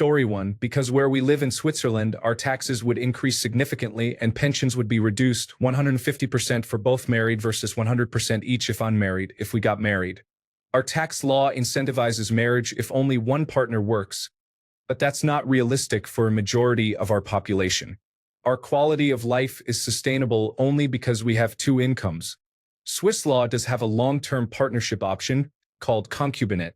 Story 1, because where we live in Switzerland, our taxes would increase significantly and pensions would be reduced 150% for both married versus 100% each if unmarried, if we got married. Our tax law incentivizes marriage if only one partner works, but that's not realistic for a majority of our population. Our quality of life is sustainable only because we have two incomes. Swiss law does have a long-term partnership option called concubinate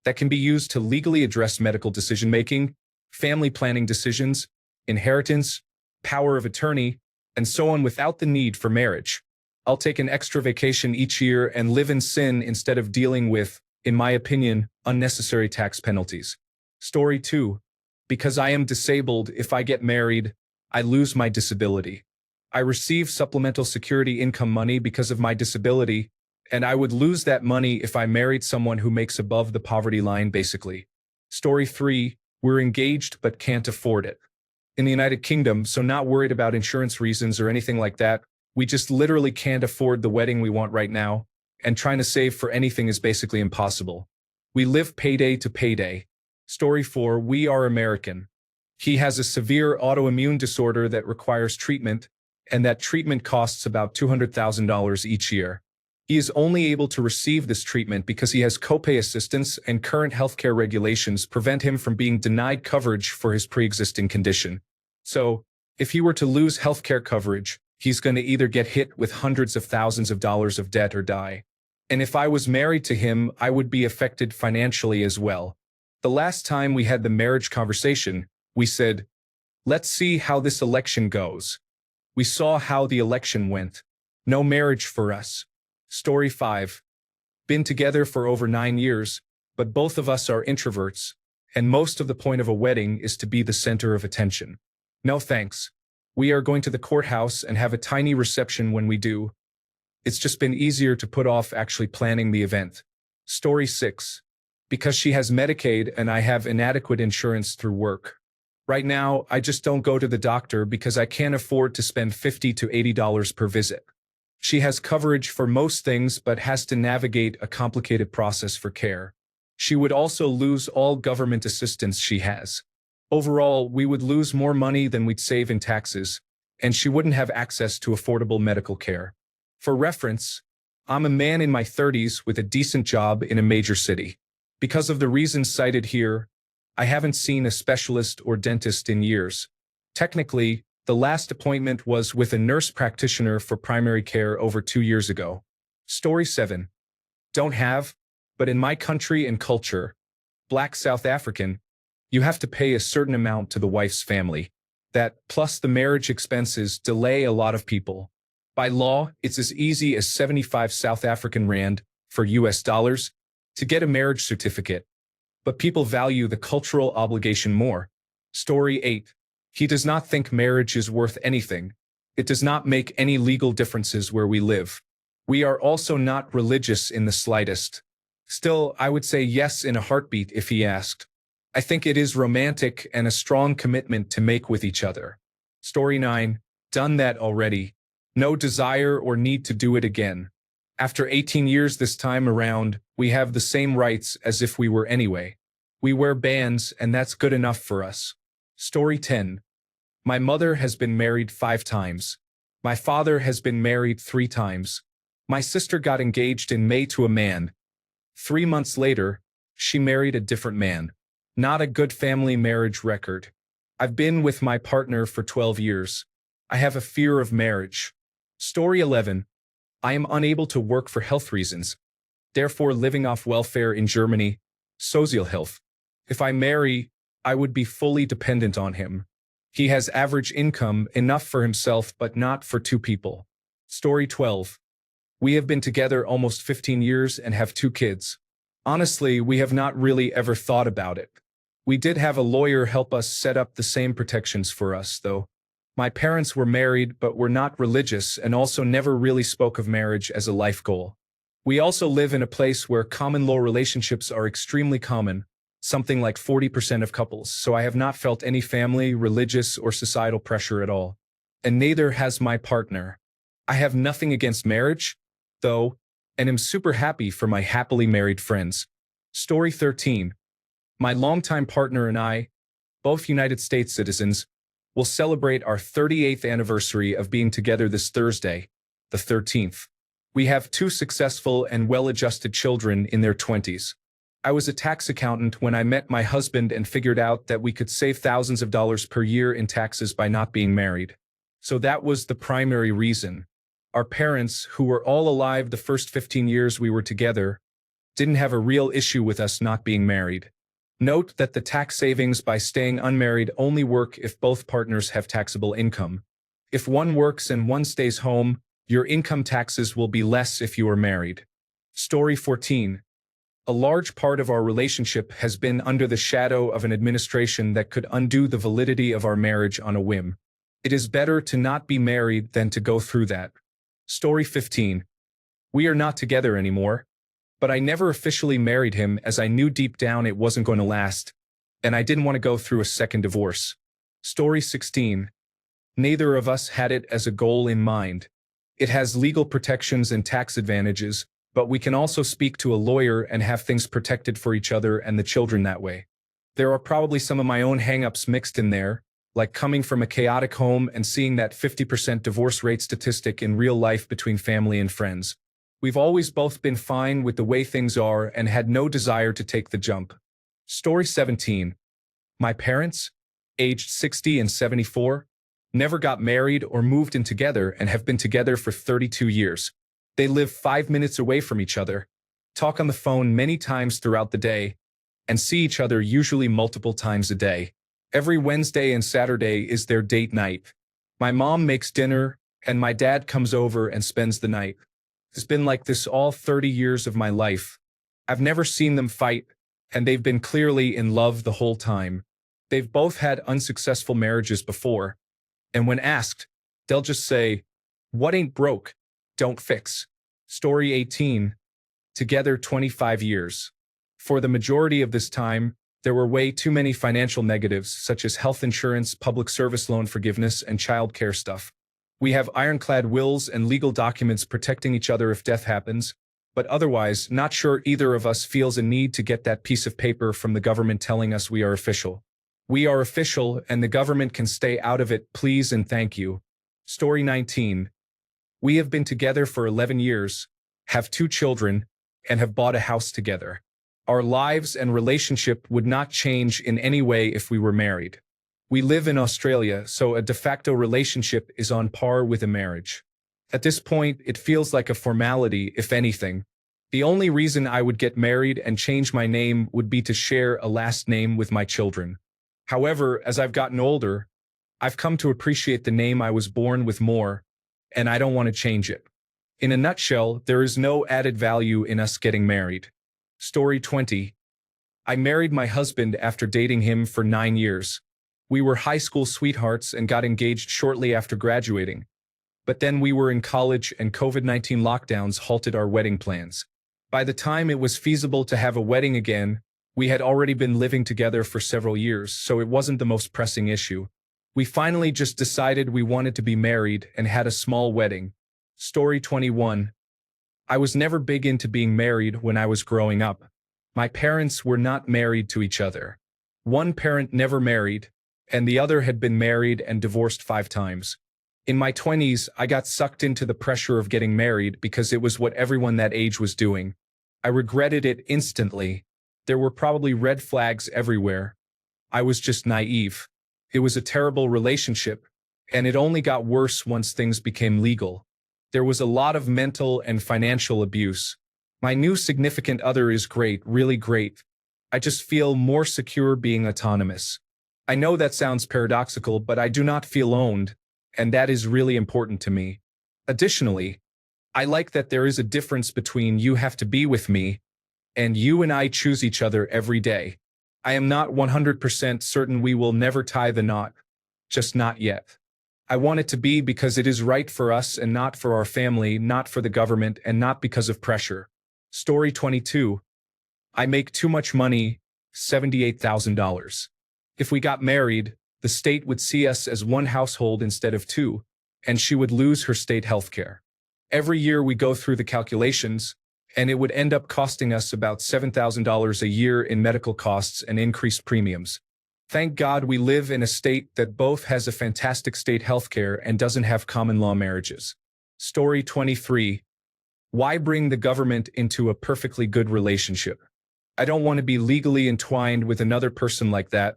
that can be used to legally address medical decision-making, family planning decisions, inheritance, power of attorney, and so on without the need for marriage. I'll take an extra vacation each year and live in sin instead of dealing with, in my opinion, unnecessary tax penalties. Story 2. Because I am disabled, if I get married, I lose my disability. I receive supplemental security income money because of my disability, and I would lose that money if I married someone who makes above the poverty line, basically. Story 3. We're engaged but can't afford it. In the United Kingdom, so not worried about insurance reasons or anything like that, we just literally can't afford the wedding we want right now, and trying to save for anything is basically impossible. We live payday to payday. Story 4. We are American. He has a severe autoimmune disorder that requires treatment, and that treatment costs about $200,000 each year. He is only able to receive this treatment because he has copay assistance and current healthcare regulations prevent him from being denied coverage for his pre-existing condition. So, if he were to lose healthcare coverage, he's going to either get hit with hundreds of thousands of dollars of debt or die. And if I was married to him, I would be affected financially as well. The last time we had the marriage conversation, we said, let's see how this election goes. We saw how the election went. No marriage for us. Story 5. Been together for over 9 years, but both of us are introverts, and most of the point of a wedding is to be the center of attention. No thanks. We are going to the courthouse and have a tiny reception when we do. It's just been easier to put off actually planning the event. Story 6. Because she has Medicaid and I have inadequate insurance through work. Right now, I just don't go to the doctor because I can't afford to spend $50 to $80 per visit. She has coverage for most things but has to navigate a complicated process for care. She would also lose all government assistance she has. Overall, we would lose more money than we'd save in taxes, and she wouldn't have access to affordable medical care. For reference, I'm a man in my 30s with a decent job in a major city. Because of the reasons cited here, I haven't seen a specialist or dentist in years. Technically, the last appointment was with a nurse practitioner for primary care over 2 years ago. Story 7. Don't have, but in my country and culture, Black South African, you have to pay a certain amount to the wife's family. That, plus the marriage expenses, delay a lot of people. By law, it's as easy as 75 South African rand, for US dollars, to get a marriage certificate. But people value the cultural obligation more. Story 8. He does not think marriage is worth anything. It does not make any legal differences where we live. We are also not religious in the slightest. Still, I would say yes in a heartbeat if he asked. I think it is romantic and a strong commitment to make with each other. Story 9. Done that already. No desire or need to do it again. After 18 years this time around, we have the same rights as if we were anyway. We wear bands and that's good enough for us. Story 10. My mother has been married 5 times. My father has been married 3 times. My sister got engaged in May to a man. 3 months later, she married a different man. Not a good family marriage record. I've been with my partner for 12 years. I have a fear of marriage. Story 11. I am unable to work for health reasons, therefore living off welfare in Germany, social health. If I marry, I would be fully dependent on him. He has average income, enough for himself but not for 2 people. Story 12. We have been together almost 15 years and have 2 kids. Honestly, we have not really ever thought about it. We did have a lawyer help us set up the same protections for us, though. My parents were married but were not religious and also never really spoke of marriage as a life goal. We also live in a place where common law relationships are extremely common, something like 40% of couples, so I have not felt any family, religious, or societal pressure at all. And neither has my partner. I have nothing against marriage, though, and am super happy for my happily married friends. Story 13. My longtime partner and I, both United States citizens, will celebrate our 38th anniversary of being together this Thursday, the 13th. We have two successful and well-adjusted children in their 20s. I was a tax accountant when I met my husband and figured out that we could save thousands of dollars per year in taxes by not being married. So that was the primary reason. Our parents, who were all alive the first 15 years we were together, didn't have a real issue with us not being married. Note that the tax savings by staying unmarried only work if both partners have taxable income. If one works and one stays home, your income taxes will be less if you are married. Story 14. A large part of our relationship has been under the shadow of an administration that could undo the validity of our marriage on a whim. It is better to not be married than to go through that. Story 15. We are not together anymore, but I never officially married him as I knew deep down it wasn't going to last, and I didn't want to go through a second divorce. Story 16. Neither of us had it as a goal in mind. It has legal protections and tax advantages, but we can also speak to a lawyer and have things protected for each other and the children that way. There are probably some of my own hang-ups mixed in there, like coming from a chaotic home and seeing that 50% divorce rate statistic in real life between family and friends. We've always both been fine with the way things are and had no desire to take the jump. Story 17. My parents, aged 60 and 74, never got married or moved in together and have been together for 32 years. They live 5 minutes away from each other, talk on the phone many times throughout the day, and see each other usually multiple times a day. Every Wednesday and Saturday is their date night. My mom makes dinner, and my dad comes over and spends the night. It's been like this all 30 years of my life. I've never seen them fight, and they've been clearly in love the whole time. They've both had unsuccessful marriages before, and when asked, they'll just say, "What ain't broke, don't fix." Story 18. Together 25 years. For the majority of this time, there were way too many financial negatives, such as health insurance, public service loan forgiveness, and child care stuff. We have ironclad wills and legal documents protecting each other if death happens, but otherwise, not sure either of us feels a need to get that piece of paper from the government telling us we are official. We are official, and the government can stay out of it, please and thank you. Story 19. We have been together for 11 years, have 2 children, and have bought a house together. Our lives and relationship would not change in any way if we were married. We live in Australia, so a de facto relationship is on par with a marriage. At this point, it feels like a formality, if anything. The only reason I would get married and change my name would be to share a last name with my children. However, as I've gotten older, I've come to appreciate the name I was born with more, and I don't want to change it. In a nutshell, there is no added value in us getting married. Story 20. I married my husband after dating him for 9 years. We were high school sweethearts and got engaged shortly after graduating. But then we were in college and COVID-19 lockdowns halted our wedding plans. By the time it was feasible to have a wedding again, we had already been living together for several years, so it wasn't the most pressing issue. We finally just decided we wanted to be married and had a small wedding. Story 21. I was never big into being married when I was growing up. My parents were not married to each other. One parent never married, and the other had been married and divorced 5 times. In my 20s, I got sucked into the pressure of getting married because it was what everyone that age was doing. I regretted it instantly. There were probably red flags everywhere. I was just naive. It was a terrible relationship, and it only got worse once things became legal. There was a lot of mental and financial abuse. My new significant other is great, really great. I just feel more secure being autonomous. I know that sounds paradoxical, but I do not feel owned, and that is really important to me. Additionally, I like that there is a difference between you have to be with me and you and I choose each other every day. I am not 100% certain we will never tie the knot, just not yet. I want it to be because it is right for us and not for our family, not for the government, and not because of pressure. Story 22. I make too much money, $78,000. If we got married, the state would see us as one household instead of 2, and she would lose her state health care. Every year we go through the calculations, and it would end up costing us about $7,000 a year in medical costs and increased premiums. Thank God we live in a state that both has a fantastic state healthcare and doesn't have common law marriages. Story 23. Why bring the government into a perfectly good relationship? I don't want to be legally entwined with another person like that,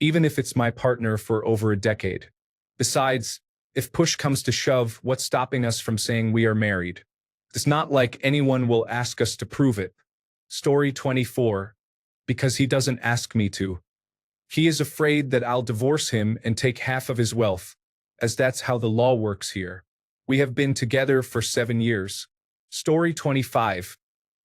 even if it's my partner for over a decade. Besides, if push comes to shove, what's stopping us from saying we are married? It's not like anyone will ask us to prove it. Story 24. Because he doesn't ask me to. He is afraid that I'll divorce him and take half of his wealth, as that's how the law works here. We have been together for 7 years. Story 25.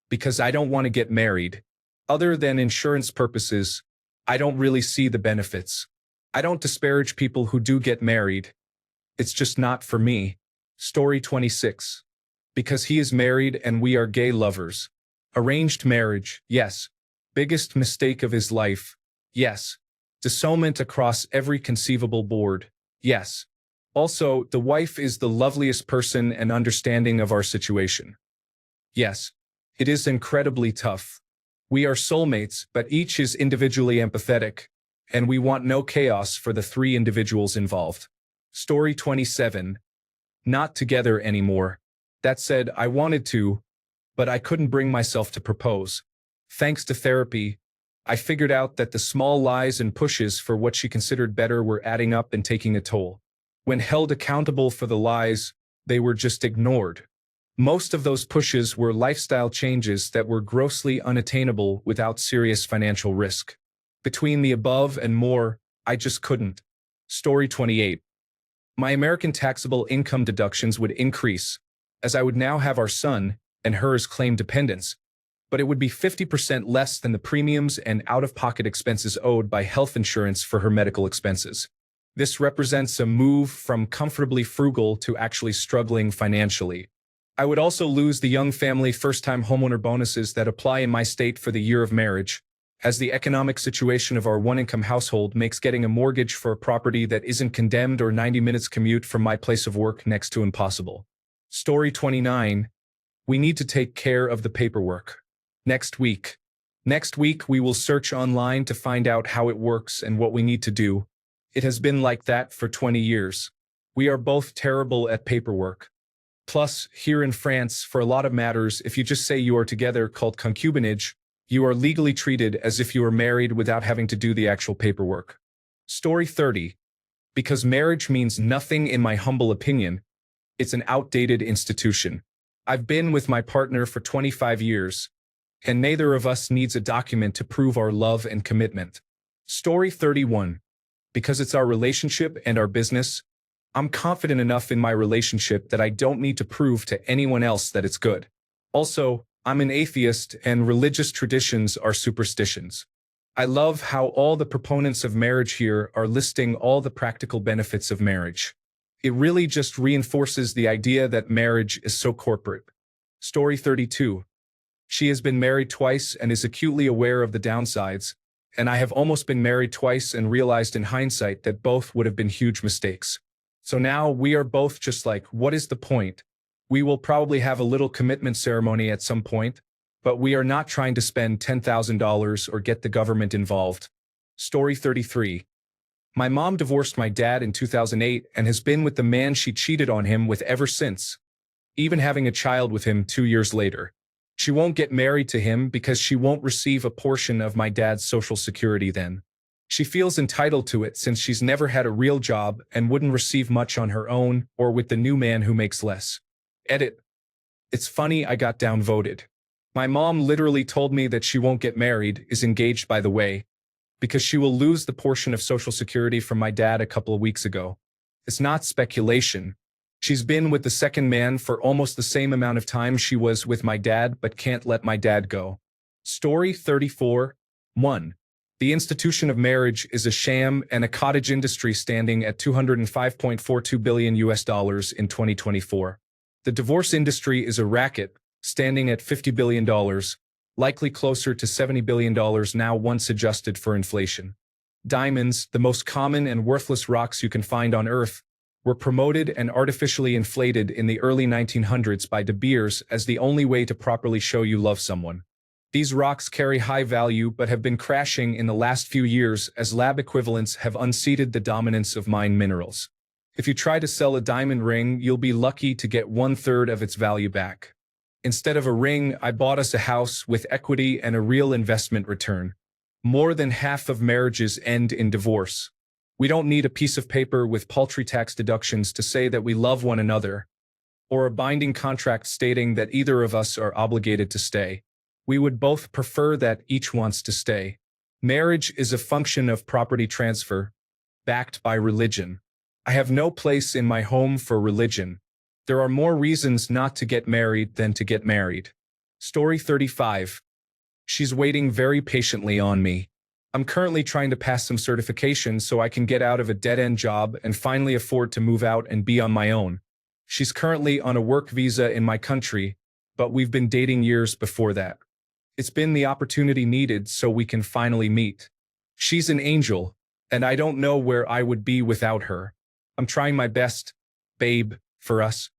Because I don't want to get married. Other than insurance purposes, I don't really see the benefits. I don't disparage people who do get married. It's just not for me. Story 26. Because he is married and we are gay lovers. Arranged marriage, yes. Biggest mistake of his life, yes. Disownment across every conceivable board, yes. Also, the wife is the loveliest person and understanding of our situation. Yes, it is incredibly tough. We are soulmates, but each is individually empathetic, and we want no chaos for the 3 individuals involved. Story 27. Not together anymore. That said, I wanted to, but I couldn't bring myself to propose. Thanks to therapy, I figured out that the small lies and pushes for what she considered better were adding up and taking a toll. When held accountable for the lies, they were just ignored. Most of those pushes were lifestyle changes that were grossly unattainable without serious financial risk. Between the above and more, I just couldn't. Story 28. My American taxable income deductions would increase, as I would now have our son and hers claim dependents, but it would be 50% less than the premiums and out-of-pocket expenses owed by health insurance for her medical expenses. This represents a move from comfortably frugal to actually struggling financially. I would also lose the young family first-time homeowner bonuses that apply in my state for the year of marriage, as the economic situation of our one-income household makes getting a mortgage for a property that isn't condemned or 90 minutes commute from my place of work next to impossible. Story 29. We need to take care of the paperwork. Next week, we will search online to find out how it works and what we need to do. It has been like that for 20 years. We are both terrible at paperwork. Plus, here in France, for a lot of matters, if you just say you are together, called concubinage, you are legally treated as if you are married without having to do the actual paperwork. Story 30. Because marriage means nothing in my humble opinion, it's an outdated institution. I've been with my partner for 25 years, and neither of us needs a document to prove our love and commitment. Story 31. Because it's our relationship and our business, I'm confident enough in my relationship that I don't need to prove to anyone else that it's good. Also, I'm an atheist and religious traditions are superstitions. I love how all the proponents of marriage here are listing all the practical benefits of marriage. It really just reinforces the idea that marriage is so corporate. Story 32. She has been married twice and is acutely aware of the downsides, and I have almost been married twice and realized in hindsight that both would have been huge mistakes. So now we are both just like, what is the point? We will probably have a little commitment ceremony at some point, but we are not trying to spend $10,000 or get the government involved. Story 33. My mom divorced my dad in 2008 and has been with the man she cheated on him with ever since, even having a child with him 2 years later. She won't get married to him because she won't receive a portion of my dad's Social Security then. She feels entitled to it since she's never had a real job and wouldn't receive much on her own or with the new man who makes less. Edit. It's funny I got downvoted. My mom literally told me that she won't get married, is engaged by the way, because she will lose the portion of Social Security from my dad a couple of weeks ago. It's not speculation. She's been with the second man for almost the same amount of time she was with my dad but can't let my dad go. Story 34. 1. The institution of marriage is a sham and a cottage industry standing at $205.42 billion in 2024. The divorce industry is a racket, standing at $50 billion, likely closer to $70 billion now once adjusted for inflation. Diamonds, the most common and worthless rocks you can find on Earth, were promoted and artificially inflated in the early 1900s by De Beers as the only way to properly show you love someone. These rocks carry high value but have been crashing in the last few years as lab equivalents have unseated the dominance of mined minerals. If you try to sell a diamond ring, you'll be lucky to get 1/3 of its value back. Instead of a ring, I bought us a house with equity and a real investment return. More than half of marriages end in divorce. We don't need a piece of paper with paltry tax deductions to say that we love one another, or a binding contract stating that either of us are obligated to stay. We would both prefer that each wants to stay. Marriage is a function of property transfer, backed by religion. I have no place in my home for religion. There are more reasons not to get married than to get married. Story 35. She's waiting very patiently on me. I'm currently trying to pass some certifications so I can get out of a dead-end job and finally afford to move out and be on my own. She's currently on a work visa in my country, but we've been dating years before that. It's been the opportunity needed so we can finally meet. She's an angel, and I don't know where I would be without her. I'm trying my best, babe, for us.